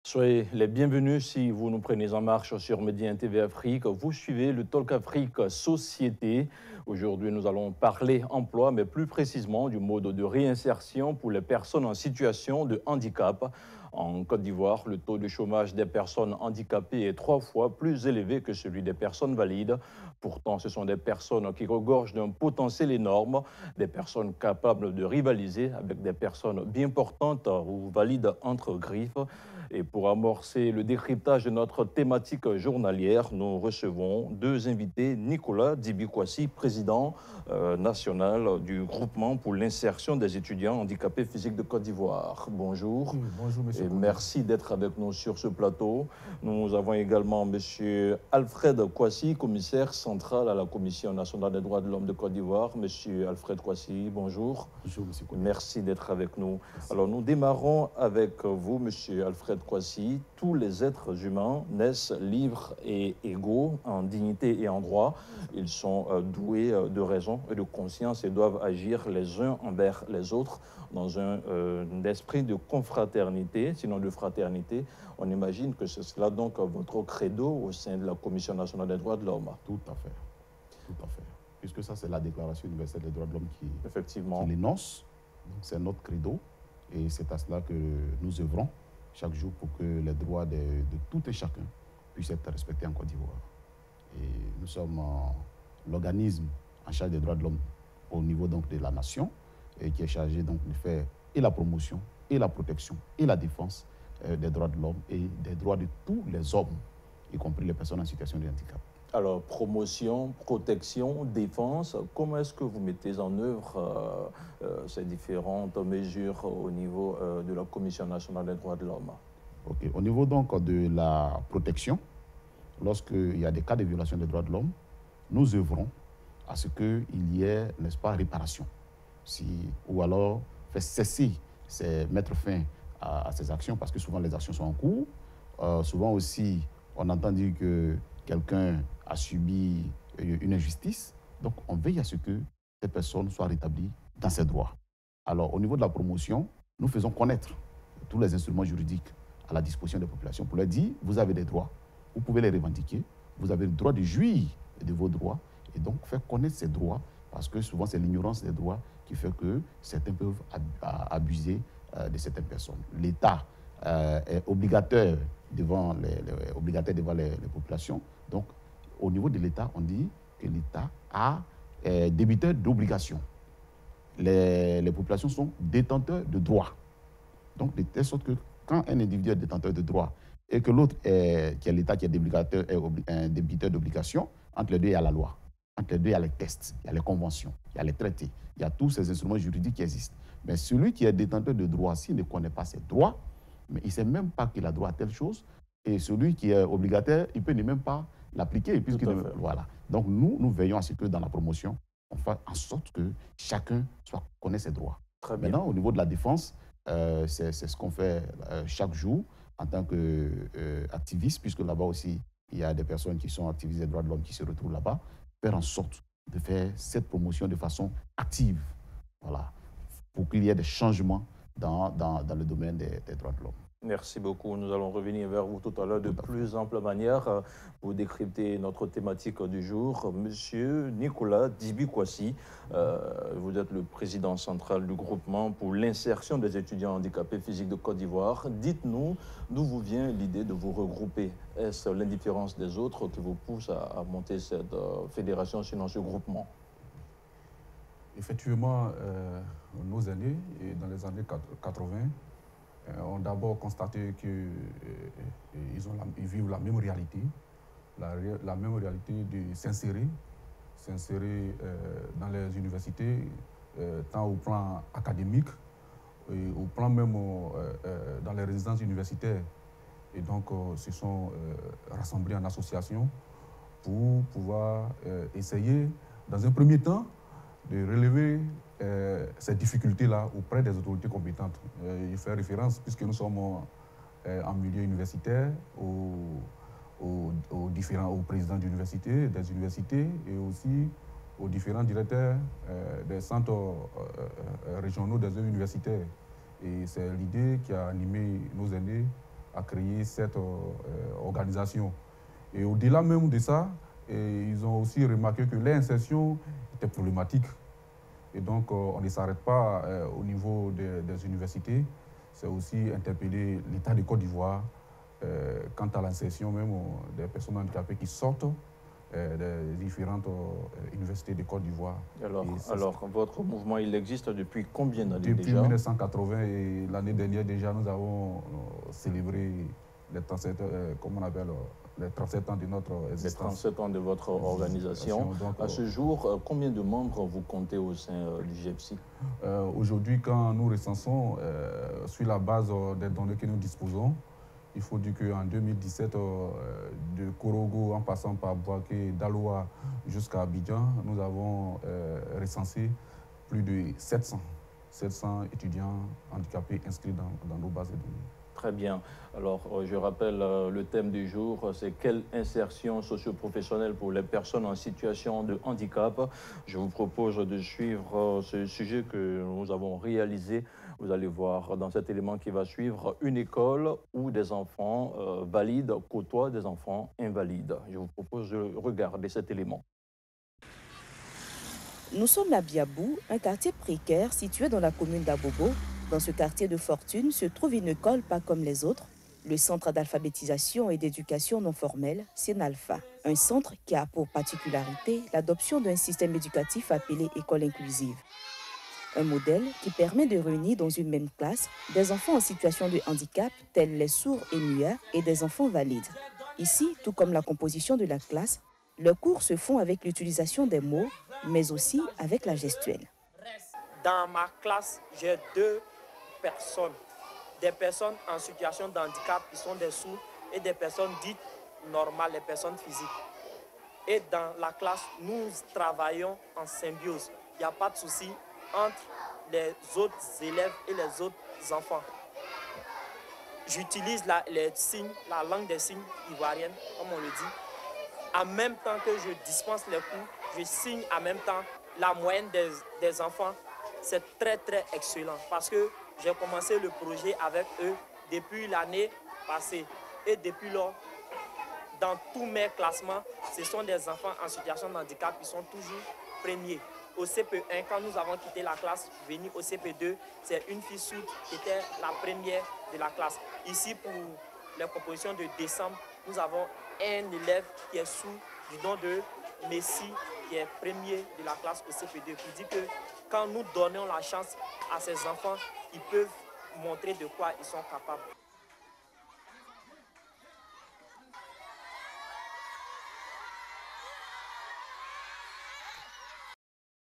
Soyez les bienvenus si vous nous prenez en marche sur Média TV Afrique. Vous suivez le Talk Afrique Société. Aujourd'hui, nous allons parler emploi, mais plus précisément du mode de réinsertion pour les personnes en situation de handicap. En Côte d'Ivoire, le taux de chômage des personnes handicapées est 3 fois plus élevé que celui des personnes valides. Pourtant, ce sont des personnes qui regorgent d'un potentiel énorme, des personnes capables de rivaliser avec des personnes bien portantes ou valides entre griffes. Et pour amorcer le décryptage de notre thématique journalière, nous recevons deux invités. Nicolas Dibikwasi, président national du groupement pour l'insertion des étudiants handicapés physiques de Côte d'Ivoire. Bonjour. Oui, bonjour, monsieur Et Koundé. merci d'être avec nous sur ce plateau. Nous avons également monsieur Alfred Kwasi, commissaire central à la Commission nationale des droits de l'homme de Côte d'Ivoire. Monsieur Alfred Kwasi, bonjour. Bonjour, monsieur Koundé. Merci d'être avec nous. Merci. Alors, nous démarrons avec vous, monsieur Alfred Kwasi. Tous les êtres humains naissent libres et égaux en dignité et en droit. Ils sont doués de raison et de conscience et doivent agir les uns envers les autres dans un esprit de confraternité, sinon de fraternité. On imagine que c'est cela donc votre credo au sein de la Commission nationale des droits de l'homme. Tout à fait. Tout à fait. Puisque ça, c'est la Déclaration universelle des droits de l'homme qui Effectivement. l'énonce. Donc, c'est notre credo. Et c'est à cela que nous œuvrons chaque jour pour que les droits de tout et chacun puissent être respectés en Côte d'Ivoire. Et nous sommes l'organisme en charge des droits de l'homme au niveau donc, de la nation et qui est chargé donc, de faire et la promotion, et la protection, et la défense des droits de l'homme et des droits de tous les hommes, y compris les personnes en situation de handicap. Alors, promotion, protection, défense, comment est-ce que vous mettez en œuvre ces différentes mesures au niveau de la Commission nationale des droits de l'homme? Okay. Au niveau donc de la protection, lorsqu'il y a des cas de violation des droits de l'homme, nous œuvrons à ce qu'il y ait, n'est-ce pas, réparation. Ou alors faire cesser, mettre fin à ces actions, parce que souvent les actions sont en cours. Souvent aussi, on entend dire que quelqu'un a subi une injustice. Donc, on veille à ce que cette personne soit rétablie dans ses droits. Alors, au niveau de la promotion, nous faisons connaître tous les instruments juridiques à la disposition des populations pour leur dire, vous avez des droits, vous pouvez les revendiquer, vous avez le droit de jouir de vos droits, et donc faire connaître ces droits, parce que souvent, c'est l'ignorance des droits qui fait que certains peuvent abuser de certaines personnes. L'État est obligataire devant les populations. Donc, au niveau de l'État, on dit que l'État a débiteur d'obligations. Les populations sont détenteurs de droits. Donc, de telle sorte que quand un individu est détenteur de droits et que l'autre, qui est l'État qui est un débiteur d'obligations, entre les deux, il y a la loi. Entre les deux, il y a les tests, il y a les conventions, il y a les traités, il y a tous ces instruments juridiques qui existent. Mais celui qui est détenteur de droits, s'il ne connaît pas ses droits, mais il ne sait même pas qu'il a droit à telle chose, et celui qui est obligataire, il ne peut même pas l'appliquer. Voilà. Donc nous veillons à ce que dans la promotion, on fasse en sorte que chacun connaisse ses droits. Très bien. Maintenant, au niveau de la défense, c'est ce qu'on fait chaque jour en tant qu'activiste, puisque là-bas aussi, il y a des personnes qui sont activistes des droits de l'homme qui se retrouvent là-bas, faire en sorte de faire cette promotion de façon active, voilà, pour qu'il y ait des changements dans le domaine des droits de l'homme. Merci beaucoup. Nous allons revenir vers vous tout à l'heure de plus ample manière pour décrypter notre thématique du jour. Monsieur Nicolas Dibikwasi, vous êtes le président central du groupement pour l'insertion des étudiants handicapés physiques de Côte d'Ivoire. Dites-nous d'où vous vient l'idée de vous regrouper. Est-ce l'indifférence des autres qui vous pousse à monter cette fédération, sinon ce groupement? Effectivement, nos aînés, dans les années 80, ont d'abord constaté qu'ils vivent la même réalité, la même réalité de s'insérer dans les universités, tant au plan académique, et au plan même dans les résidences universitaires. Et donc, se sont rassemblés en association pour pouvoir essayer, dans un premier temps, de relever ces difficultés-là auprès des autorités compétentes. Je fais référence, puisque nous sommes en milieu universitaire, aux présidents d'université, des universités et aussi aux différents directeurs des centres régionaux des œuvres universitaires. Et c'est l'idée qui a animé nos aînés à créer cette organisation. Et au-delà même de ça, ils ont aussi remarqué que l'insertion était problématique. Et donc, on ne s'arrête pas au niveau des universités. C'est aussi interpeller l'État de Côte d'Ivoire quant à l'insertion même des personnes handicapées qui sortent des différentes universités de Côte d'Ivoire. Alors, votre mouvement, il existe depuis combien d'années déjà? Depuis 1980 et l'année dernière déjà, nous avons célébré les 37, comment on appelle, les 37 ans de notre existence. Les 37 ans de votre organisation. Donc, à ce jour, combien de membres vous comptez au sein du GFC? Aujourd'hui, quand nous recensons, sur la base des données que nous disposons, il faut dire qu'en 2017, de Korogo en passant par Bouaké, Daloa jusqu'à Abidjan, nous avons recensé plus de 700 étudiants handicapés inscrits dans nos bases de données. Très bien. Alors, je rappelle, le thème du jour, c'est quelle insertion socio-professionnelle pour les personnes en situation de handicap. Je vous propose de suivre ce sujet que nous avons réalisé. Vous allez voir dans cet élément qui va suivre une école où des enfants valides côtoient des enfants invalides. Je vous propose de regarder cet élément. Nous sommes à Biabou, un quartier précaire situé dans la commune d'Abobo. Dans ce quartier de fortune se trouve une école pas comme les autres, le Centre d'alphabétisation et d'éducation non formelle, CENALFA. Un centre qui a pour particularité l'adoption d'un système éducatif appelé école inclusive. Un modèle qui permet de réunir dans une même classe des enfants en situation de handicap tels les sourds et muets et des enfants valides. Ici, tout comme la composition de la classe, leurs cours se font avec l'utilisation des mots, mais aussi avec la gestuelle. Dans ma classe, j'ai 2 personnes, des personnes en situation de handicap qui sont des sourds et des personnes dites normales, les personnes physiques. Et dans la classe, nous travaillons en symbiose. Il n'y a pas de souci entre les autres élèves et les autres enfants. J'utilise les signes, la langue des signes ivoirienne, comme on le dit. En même temps que je dispense les cours, je signe en même temps la moyenne des enfants. C'est très excellent parce que j'ai commencé le projet avec eux depuis l'année passée. Et depuis lors, dans tous mes classements, ce sont des enfants en situation de handicap qui sont toujours premiers. Au CP1, quand nous avons quitté la classe, venir au CP2, c'est une fille sourde qui était la première de la classe. Ici, pour les compositions de décembre, nous avons un élève qui est sourd du nom de Messi, qui est premier de la classe au CP2, qui dit que quand nous donnons la chance à ces enfants, ils peuvent montrer de quoi ils sont capables.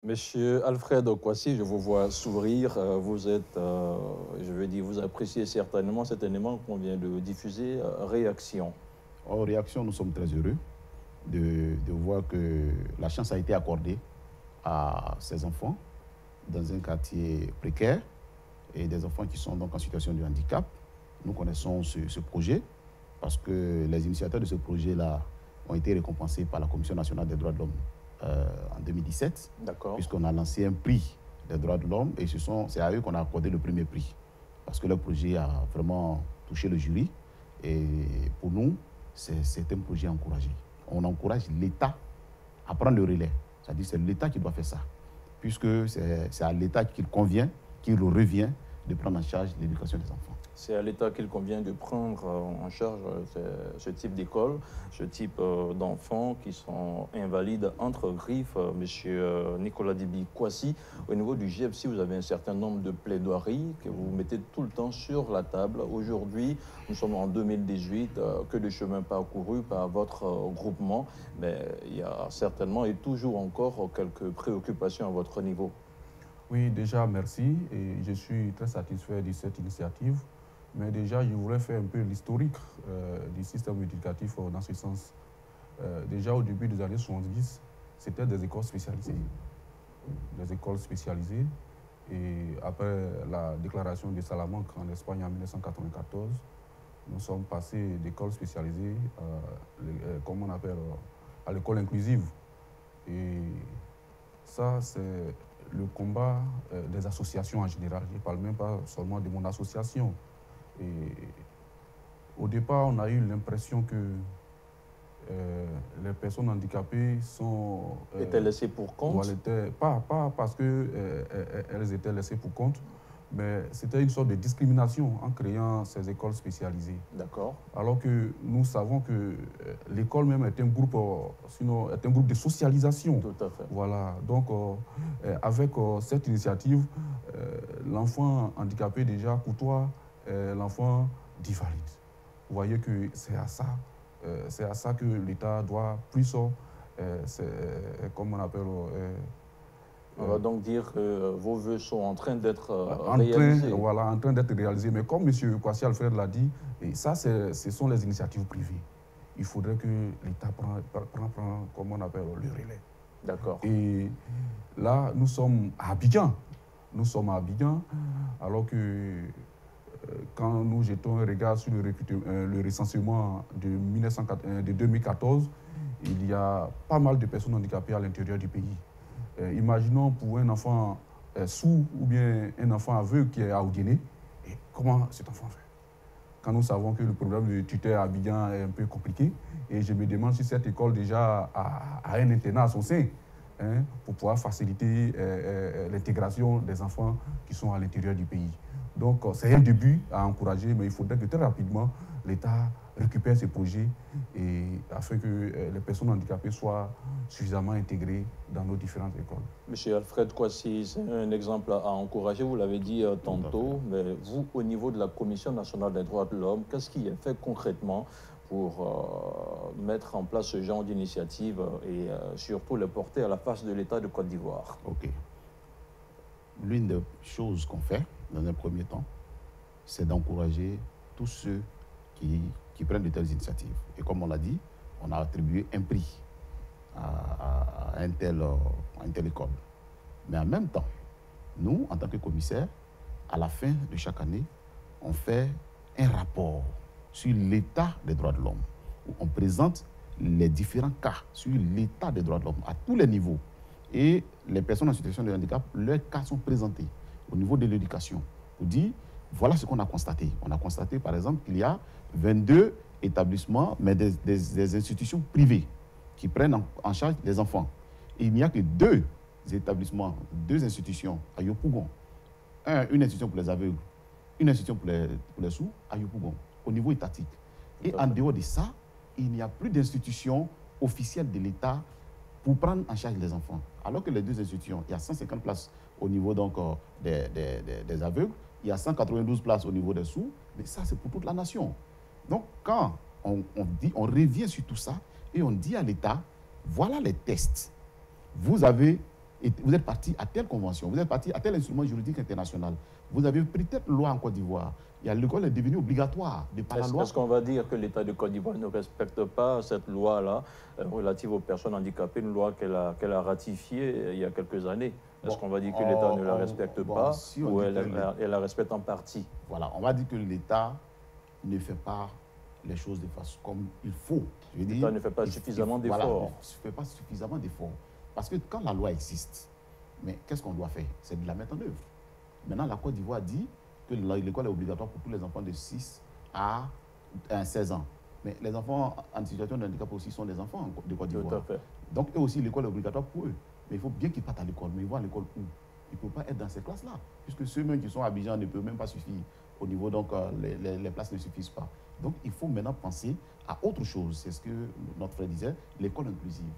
Monsieur Alfred Kwasi, je vous vois sourire. Vous êtes, je veux dire, vous appréciez certainement cet élément qu'on vient de diffuser. Réaction? En réaction, nous sommes très heureux de voir que la chance a été accordée à ces enfants dans un quartier précaire et des enfants qui sont donc en situation de handicap. Nous connaissons ce projet parce que les initiateurs de ce projet-là ont été récompensés par la Commission nationale des droits de l'homme en 2017, puisqu'on a lancé un prix des droits de l'homme et c'est à eux qu'on a accordé le premier prix parce que le projet a vraiment touché le jury et pour nous, c'est un projet encouragé. On encourage l'État à prendre le relais, c'est-à-dire c'est l'État qui doit faire ça, puisque c'est à l'État qu'il convient, qu'il revient de prendre en charge l'éducation des enfants. C'est à l'État qu'il convient de prendre en charge ce type d'école, ce type d'enfants qui sont invalides entre griffes. Monsieur Nicolas Dibi Kwasi, au niveau du GFC, vous avez un certain nombre de plaidoiries que vous mettez tout le temps sur la table. Aujourd'hui, nous sommes en 2018, que de chemin parcouru par votre groupement, mais il y a certainement et toujours encore quelques préoccupations à votre niveau. Oui, déjà, merci. Et je suis très satisfait de cette initiative. Mais déjà, je voudrais faire un peu l'historique du système éducatif dans ce sens. Déjà, au début des années 70, c'était des écoles spécialisées. Des écoles spécialisées. Et après la déclaration de Salamanque en Espagne en 1994, nous sommes passés d'écoles spécialisées, comme on appelle, à l'école inclusive. Et ça, c'est le combat des associations en général. Je ne parle même pas seulement de mon association. Et Au départ, on a eu l'impression que les personnes handicapées étaient laissées pour compte. Pas parce qu'elles étaient laissées pour compte, mais c'était une sorte de discrimination en créant ces écoles spécialisées. D'accord. Alors que nous savons que l'école même est un groupe, est un groupe de socialisation. Tout à fait. Voilà. Donc, avec cette initiative, l'enfant handicapé déjà côtoie l'enfant divalide. Vous voyez que c'est à ça que l'État doit plus, comme on appelle... on va donc dire que vos voeux sont en train d'être réalisés. Voilà, en train d'être réalisés. Mais comme M. Kwasi Alfred l'a dit, et ça, ce sont les initiatives privées. Il faudrait que l'État prenne, comme on appelle, le relais. D'accord. Et là, nous sommes à Abidjan. Nous sommes à Abidjan, alors que quand nous jetons un regard sur le recensement de 2014, il y a pas mal de personnes handicapées à l'intérieur du pays. Imaginons pour un enfant sourd ou bien un enfant aveugle qui est à Oudéné, et comment cet enfant fait? Quand nous savons que le problème de tuteur à Abidjan est un peu compliqué, et je me demande si cette école déjà a un internat à son sein, hein, pour pouvoir faciliter l'intégration des enfants qui sont à l'intérieur du pays. Donc c'est un début à encourager, mais il faudrait que très rapidement l'État récupère ces projets afin que les personnes handicapées soient suffisamment intégrées dans nos différentes écoles. Monsieur Alfred Kwasi, c'est un exemple à encourager, vous l'avez dit tantôt, mais vous, au niveau de la Commission nationale des droits de l'homme, qu'est-ce qui est fait concrètement pour mettre en place ce genre d'initiative et surtout les porter à la face de l'État de Côte d'Ivoire? Ok. L'une des choses qu'on fait, dans un premier temps, c'est d'encourager tous ceux qui prennent de telles initiatives. Et comme on l'a dit, on a attribué un prix à une telle école. Mais en même temps, nous, en tant que commissaire, à la fin de chaque année, on fait un rapport sur l'état des droits de l'homme, où on présente les différents cas sur l'état des droits de l'homme à tous les niveaux. Et les personnes en situation de handicap, leurs cas sont présentés au niveau de l'éducation. On dit, voilà ce qu'on a constaté. On a constaté, par exemple, qu'il y a 22 établissements, mais des institutions privées qui prennent en charge les enfants. Et il n'y a que 2 établissements, 2 institutions à Yopougon. Une institution pour les aveugles, une institution pour les sourds à Yopougon, au niveau étatique. Et en dehors de ça, il n'y a plus d'institutions officielles de l'État pour prendre en charge les enfants. Alors que les 2 institutions, il y a 150 places au niveau donc, des aveugles, il y a 192 places au niveau des sourds, mais ça c'est pour toute la nation. Donc quand on revient sur tout ça et on dit à l'État, voilà les tests. Vous êtes parti à telle convention, vous êtes parti à tel instrument juridique international, vous avez pris telle loi en Côte d'Ivoire. L'école est devenue obligatoire de par la loi. Est-ce qu'on va dire que l'État de Côte d'Ivoire ne respecte pas cette loi-là relative aux personnes handicapées, une loi qu'elle a ratifiée il y a quelques années? Est-ce qu'on va dire que l'État ne la respecte pas ou elle la respecte en partie? Voilà, on va dire que l'État ne fait pas les choses de façon comme il faut. L'État ne fait pas suffisamment d'efforts. Voilà, ne fait pas suffisamment d'efforts. Parce que quand la loi existe, mais qu'est-ce qu'on doit faire? C'est de la mettre en œuvre. Maintenant, la Côte d'Ivoire dit que l'école est obligatoire pour tous les enfants de 6 à 16 ans. Mais les enfants en situation de handicap aussi sont des enfants de Côte d'Ivoire. Tout à fait. Donc, eux aussi, l'école est obligatoire pour eux. Mais il faut bien qu'ils partent à l'école. Mais ils vont à l'école où? Ils ne peuvent pas être dans ces classes-là. Puisque ceux-mêmes qui sont à Abidjan ne peuvent même pas suffire. Au niveau, donc, les places ne suffisent pas. Donc, il faut maintenant penser à autre chose. C'est ce que notre frère disait, l'école inclusive.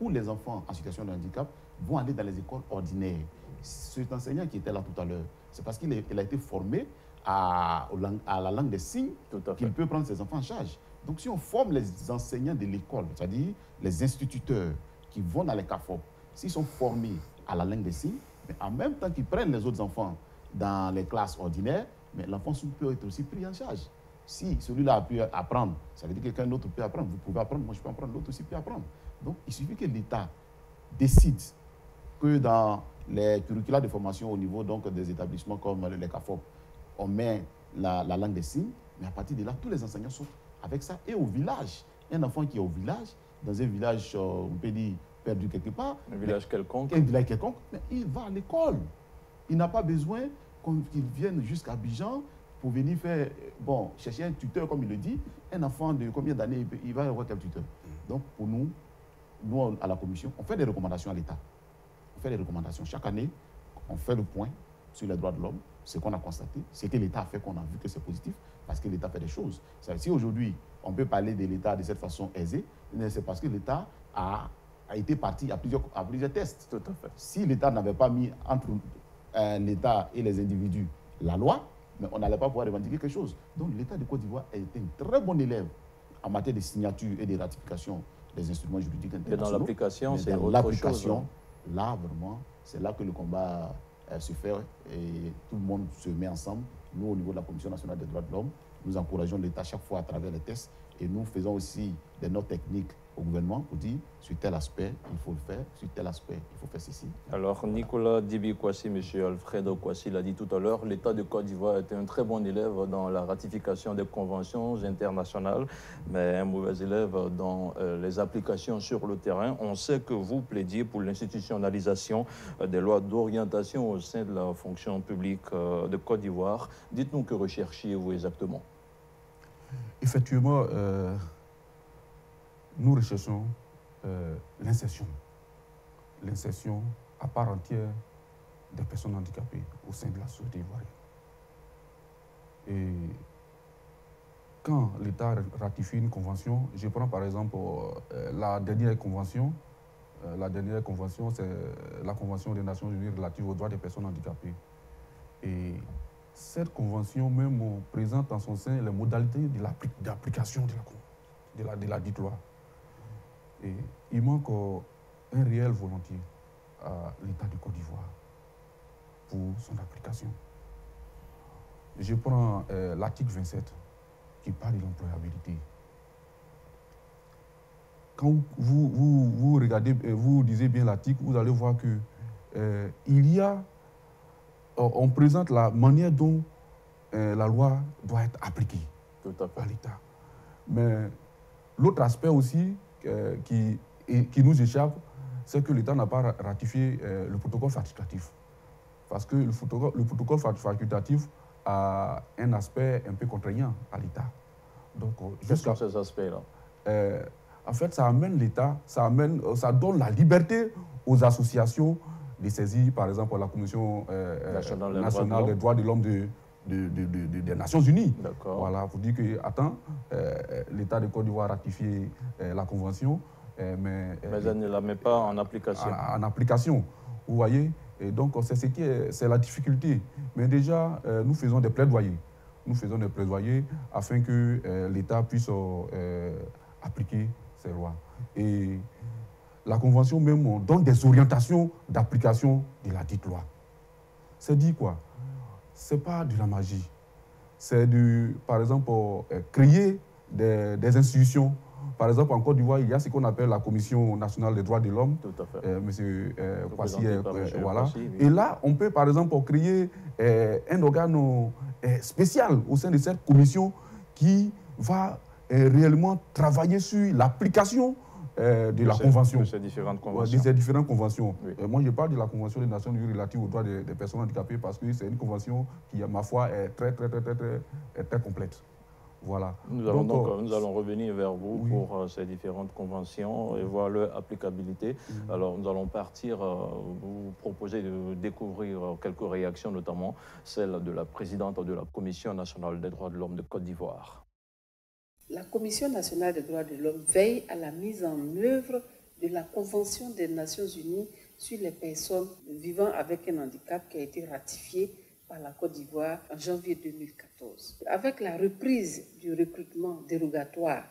Où les enfants en situation de handicap vont aller dans les écoles ordinaires. Cet enseignant qui était là tout à l'heure, c'est parce qu'il a été formé à la langue des signes qu'il peut prendre ses enfants en charge. Donc, si on forme les enseignants de l'école, c'est-à-dire les instituteurs qui vont dans les CAFOP, s'ils sont formés à la langue des signes, mais en même temps qu'ils prennent les autres enfants dans les classes ordinaires, mais l'enfant peut être aussi pris en charge. Si celui-là a pu apprendre, ça veut dire que quelqu'un d'autre peut apprendre. Vous pouvez apprendre, moi je peux apprendre, l'autre aussi peut apprendre. Donc, il suffit que l'État décide que dans les curricula de formation au niveau donc, des établissements comme les CAFOP, on met la langue des signes, mais à partir de là, tous les enseignants sont avec ça. Et au village, un enfant qui est au village, dans un village, on peut dire, perdu quelque part. Un village quelconque. Un village quelconque, mais il va à l'école. Il n'a pas besoin qu'il vienne jusqu'à Abidjan pour venir faire, bon, chercher un tuteur, comme il le dit. Un enfant de combien d'années, il va avoir quel tuteur? Donc, pour nous, à la commission, on fait des recommandations à l'État. On fait des recommandations. Chaque année, on fait le point sur les droits de l'homme, ce qu'on a constaté, ce que l'État a fait, qu'on a vu que c'est positif, parce que l'État fait des choses. Si aujourd'hui, on peut parler de l'État de cette façon aisée, c'est parce que l'État a été parti à plusieurs tests. Tout à fait. Si l'État n'avait pas mis entre l'État et les individus la loi, mais on n'allait pas pouvoir revendiquer quelque chose. Donc l'État de Côte d'Ivoire a été un très bon élève en matière de signature et de ratification des instruments juridiques internationaux. Et dans l'application, c'est autre l'application, chose. là, vraiment, c'est là que le combat se fait et tout le monde se met ensemble. Nous, au niveau de la Commission nationale des droits de l'homme, nous encourageons l'État chaque fois à travers les tests et nous faisons aussi des notes techniques au gouvernement pour dire sur tel aspect, il faut le faire, sur tel aspect, il faut faire ceci. Alors, Nicolas Dibi-Kouassi, M. Alfred Kouassi l'a dit tout à l'heure, l'État de Côte d'Ivoire était un très bon élève dans la ratification des conventions internationales, mais un mauvais élève dans les applications sur le terrain. On sait que vous plaidiez pour l'institutionnalisation des lois d'orientation au sein de la fonction publique de Côte d'Ivoire. Dites-nous que recherchiez-vous exactement? Effectivement, nous recherchons l'insertion à part entière des personnes handicapées au sein de la société ivoirienne. Et quand l'État ratifie une convention, je prends par exemple la dernière convention, c'est la Convention des Nations Unies relative aux droits des personnes handicapées. Et cette convention même présente en son sein les modalités d'application de la dite loi. Et il manque un réel volontiers à l'État de Côte d'Ivoire pour son application. Je prends l'article 27 qui parle de l'employabilité. Quand vous regardez, vous lisez bien l'article, vous allez voir que on présente la manière dont la loi doit être appliquée à l'État. Mais l'autre aspect aussi qui nous échappe, c'est que l'État n'a pas ratifié le protocole facultatif. Parce que le protocole facultatif a un aspect un peu contraignant à l'État. Donc, quels sont ces aspects-là? En fait, ça amène l'État, ça donne la liberté aux associations de saisir, par exemple, la Commission nationale des droits de l'homme des Nations Unies. Voilà, pour dire que, attends, l'État de Côte d'Ivoire a ratifié la Convention, mais elle ne la met pas en application. En application, vous voyez. Et donc, c'est la difficulté. Mais déjà, nous faisons des plaidoyers. Nous faisons des plaidoyers afin que l'État puisse appliquer ces lois. Et la Convention même donne des orientations d'application de la dite loi. C'est dit quoi? Ce n'est pas de la magie. C'est par exemple, créer des institutions. Par exemple, en Côte d'Ivoire, il y a ce qu'on appelle la Commission nationale des droits de l'homme. Tout à fait. Monsieur Kouassi, voilà. Kouassi, oui. Et là, on peut par exemple créer un organe spécial au sein de cette commission qui va réellement travailler sur l'application de la Convention. De ces différentes conventions. De ces différentes conventions. Oui. Moi, je parle de la Convention des Nations Unies relative aux droits des personnes handicapées parce que c'est une convention qui, à ma foi, est très complète. Voilà. Nous allons revenir vers vous pour ces différentes conventions et voir leur applicabilité. Alors, nous allons partir, vous proposer de découvrir quelques réactions, notamment celle de la présidente de la Commission nationale des droits de l'homme de Côte d'Ivoire. La Commission nationale des droits de l'homme veille à la mise en œuvre de la Convention des Nations Unies sur les personnes vivant avec un handicap qui a été ratifiée par la Côte d'Ivoire en janvier 2014. Avec la reprise du recrutement dérogatoire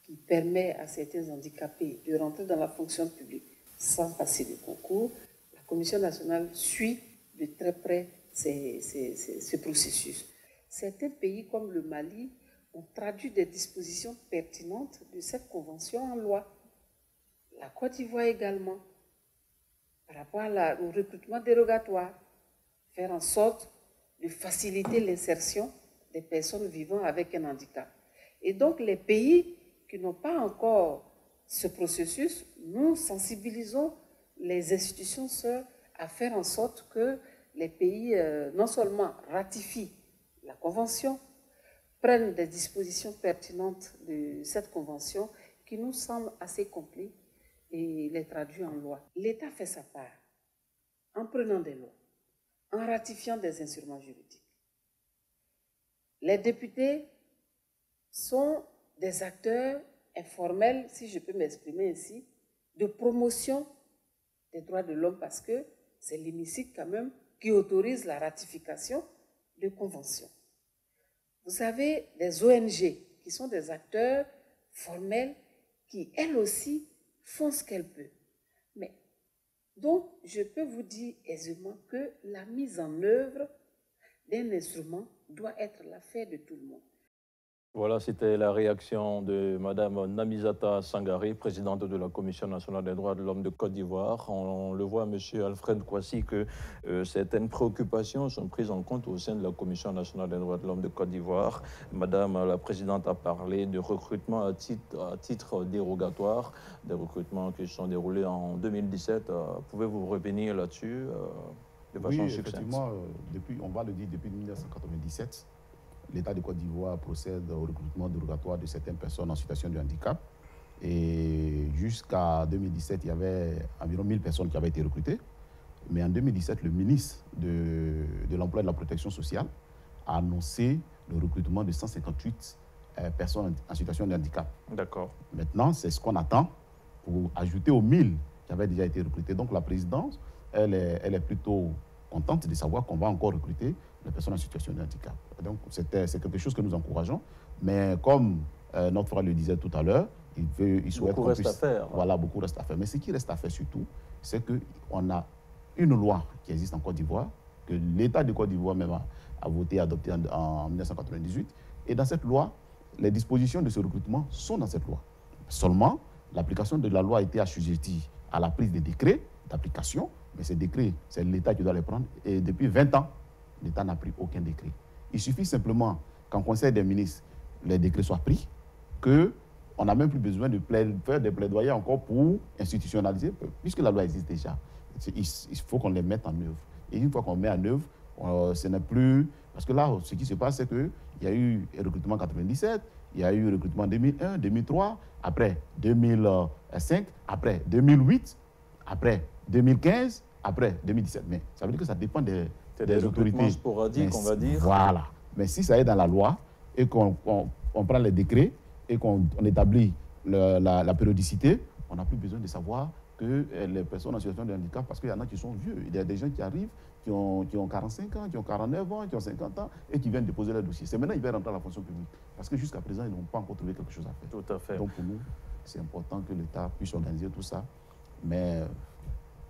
qui permet à certains handicapés de rentrer dans la fonction publique sans passer le concours, la Commission nationale suit de très près ce processus. Certains pays comme le Mali ont traduit des dispositions pertinentes de cette convention en loi. La Côte d'Ivoire également, par rapport au recrutement dérogatoire, faire en sorte de faciliter l'insertion des personnes vivant avec un handicap. Et donc, les pays qui n'ont pas encore ce processus, nous sensibilisons les institutions sœurs à faire en sorte que les pays non seulement ratifient la Convention, prenne des dispositions pertinentes de cette Convention qui nous semblent assez complètes et les traduit en loi. L'État fait sa part en prenant des lois, en ratifiant des instruments juridiques. Les députés sont des acteurs informels, si je peux m'exprimer ainsi, de promotion des droits de l'homme parce que c'est l'hémicycle quand même qui autorise la ratification de conventions. Vous avez des ONG qui sont des acteurs formels qui, elles aussi, font ce qu'elles peuvent. Mais, donc, je peux vous dire aisément que la mise en œuvre d'un instrument doit être l'affaire de tout le monde. Voilà, c'était la réaction de Mme Namizata Sangaré, présidente de la Commission nationale des droits de l'homme de Côte d'Ivoire. On le voit, M. Alfred Kouassi, que certaines préoccupations sont prises en compte au sein de la Commission nationale des droits de l'homme de Côte d'Ivoire. Madame la présidente a parlé de recrutement à titre dérogatoire, des recrutements qui se sont déroulés en 2017. Pouvez-vous revenir là-dessus de façon succincte? Effectivement, on va le dire, depuis 1997, l'État de Côte d'Ivoire procède au recrutement dérogatoire de certaines personnes en situation de handicap. Et jusqu'à 2017, il y avait environ 1000 personnes qui avaient été recrutées. Mais en 2017, le ministre de l'Emploi et de la Protection sociale a annoncé le recrutement de 158 personnes en situation de handicap. D'accord. Maintenant, c'est ce qu'on attend pour ajouter aux 1000 qui avaient déjà été recrutés. Donc la présidence, elle est plutôt contente de savoir qu'on va encore recruter les personnes en situation de handicap. Donc, c'est quelque chose que nous encourageons. Mais comme notre frère le disait tout à l'heure, il souhaite beaucoup reste à faire. Voilà, beaucoup reste à faire. Mais ce qui reste à faire surtout, c'est qu'on a une loi qui existe en Côte d'Ivoire, que l'État de Côte d'Ivoire même a voté et adopté en 1998. Et dans cette loi, les dispositions de ce recrutement sont dans cette loi. Seulement, l'application de la loi a été assujettie à la prise des décrets d'application. Mais ces décrets, c'est l'État qui doit les prendre. Et depuis 20 ans, l'État n'a pris aucun décret. Il suffit simplement qu'en Conseil des ministres, les décrets soient pris, qu'on n'a même plus besoin de faire des plaidoyers encore pour institutionnaliser, puisque la loi existe déjà. Il faut qu'on les mette en œuvre. Et une fois qu'on met en œuvre, ce n'est plus... Parce que là, ce qui se passe, c'est qu'il y a eu le recrutement en 1997, il y a eu le recrutement en 2001, 2003, après 2005, après 2008, après 2015, après 2017. Mais ça veut dire que ça dépend des autorités sporadiques, on va dire. Voilà. Mais si ça est dans la loi et qu'on prend les décrets et qu'on établit la périodicité, on n'a plus besoin de savoir que les personnes en situation de handicap, parce qu'il y en a qui sont vieux. Il y a des gens qui arrivent, qui ont 45 ans, qui ont 49 ans, qui ont 50 ans et qui viennent déposer leur dossier. C'est maintenant qu'ils vont rentrer à la fonction publique. Parce que jusqu'à présent, ils n'ont pas encore trouvé quelque chose à faire. Tout à fait. Donc pour nous, c'est important que l'État puisse organiser tout ça. Mais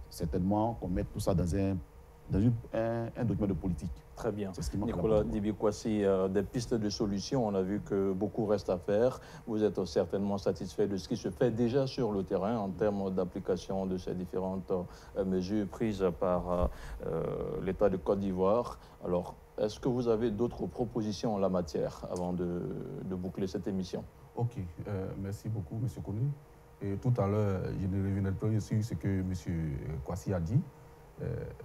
certainement qu'on mette tout ça dans un document de politique. Très bien. C'est ce qui manque. Nicolas Dibi Kouassi, des pistes de solutions, on a vu que beaucoup reste à faire. Vous êtes certainement satisfait de ce qui se fait déjà sur le terrain en termes d'application de ces différentes mesures prises par l'État de Côte d'Ivoire. Alors, est-ce que vous avez d'autres propositions en la matière avant de boucler cette émission? Ok, merci beaucoup, M. Kouné. Et tout à l'heure, je ne reviendrai pas sur ce que M. Kouassi a dit,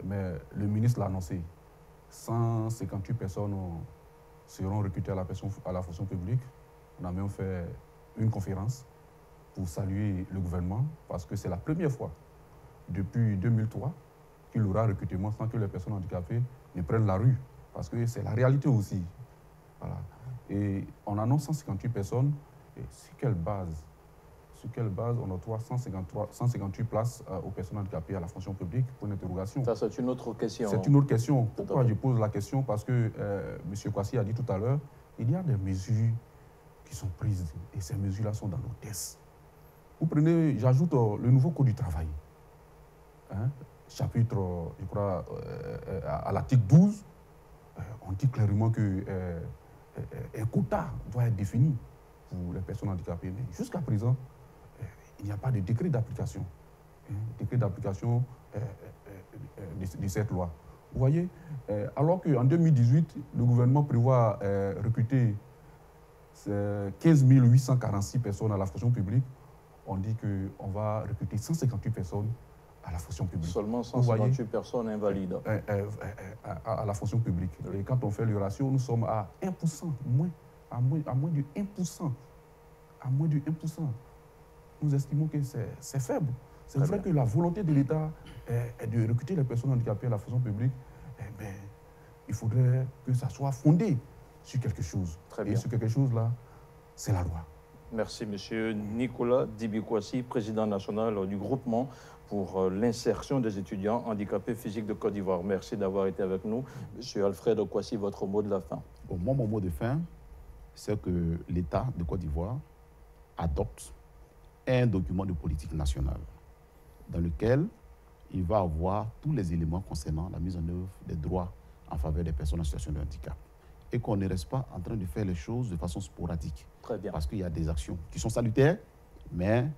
mais le ministre l'a annoncé. 158 personnes seront recrutées à la fonction publique. On a même fait une conférence pour saluer le gouvernement, parce que c'est la première fois depuis 2003 qu'il y aura recrutement sans que les personnes handicapées ne prennent la rue, parce que c'est la réalité aussi. Voilà. Et on annonce 158 personnes, et sur quelle base on octroie 158 places aux personnes handicapées à la fonction publique pour une interrogation? Ça, c'est une autre question. C'est une autre question. Pourquoi je pose la question? Parce que M. Kouassi a dit tout à l'heure, il y a des mesures qui sont prises et ces mesures-là sont dans nos tests. Vous prenez, j'ajoute le nouveau Code du travail. Hein, chapitre, je crois, à l'article 12, on dit clairement qu'un quota doit être défini pour les personnes handicapées. Mais jusqu'à présent, il n'y a pas de décret d'application. Décret d'application de cette loi. Vous voyez, alors qu'en 2018, le gouvernement prévoit recruter 15 846 personnes à la fonction publique, on dit qu'on va recruter 158 personnes à la fonction publique. Seulement Vous voyez, 158 personnes invalides. À la fonction publique. Et quand on fait le ratio, nous sommes à 1%, à moins du 1%. À moins du 1%. Nous estimons que c'est faible. C'est vrai que la volonté de l'État est de recruter les personnes handicapées à la fonction publique, mais il faudrait que ça soit fondé sur quelque chose. Très bien. Et ce quelque chose-là, c'est la loi. Merci, M. Nicolas Dibikwasi, président national du groupement pour l'insertion des étudiants handicapés physiques de Côte d'Ivoire. Merci d'avoir été avec nous. M. Alfred Kwasi, votre mot de la fin. Mon mot de fin, c'est que l'État de Côte d'Ivoire adopte un document de politique nationale dans lequel il va avoir tous les éléments concernant la mise en œuvre des droits en faveur des personnes en situation de handicap. Et qu'on ne reste pas en train de faire les choses de façon sporadique. Très bien. Parce qu'il y a des actions qui sont salutaires, mais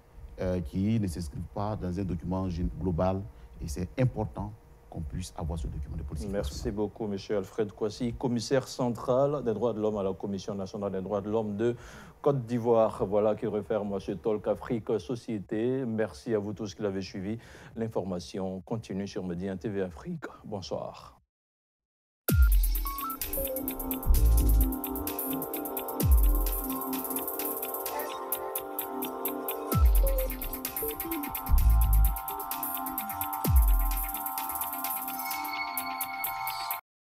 qui ne s'inscrivent pas dans un document global. Et c'est important qu'on puisse avoir ce document de politique nationale. Merci beaucoup, M. Alfred Kwasi, commissaire central des droits de l'homme à la Commission nationale des droits de l'homme de Côte d'Ivoire. Voilà qui referme ce Talk Afrique Société. Merci à vous tous qui l'avez suivi. L'information continue sur Média TV Afrique. Bonsoir.